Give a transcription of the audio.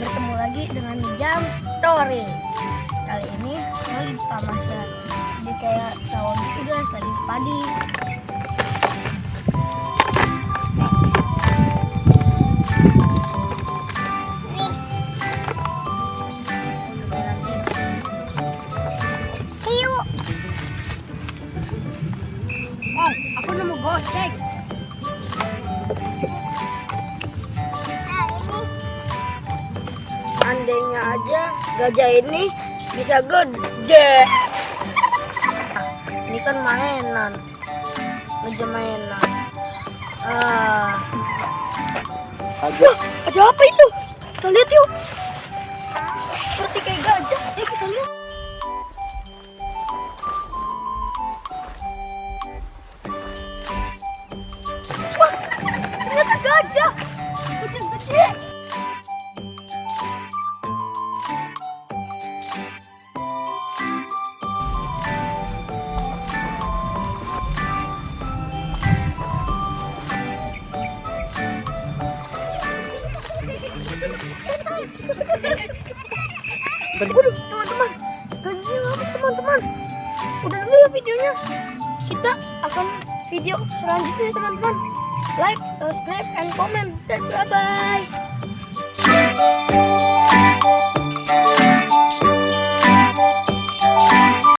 bertemu lagi dengan Jam Story. Kali ini lagi tamasya, jadi kayak sawah gitu guys, lagi padi. Oh, aku nemu goceng. Andainya aja gajah ini bisa gede. Ini kan mainan, meja mainan. Wah, ada apa itu? Kita lihat yuk. Seperti kayak gajah. Kita lihat. Wah, ternyata gajah. Gede-gede. Waduh, teman-teman, teman-teman, udah dulu ya videonya. Kita akan video selanjutnya teman-teman. Like, subscribe, and comment. Bye bye.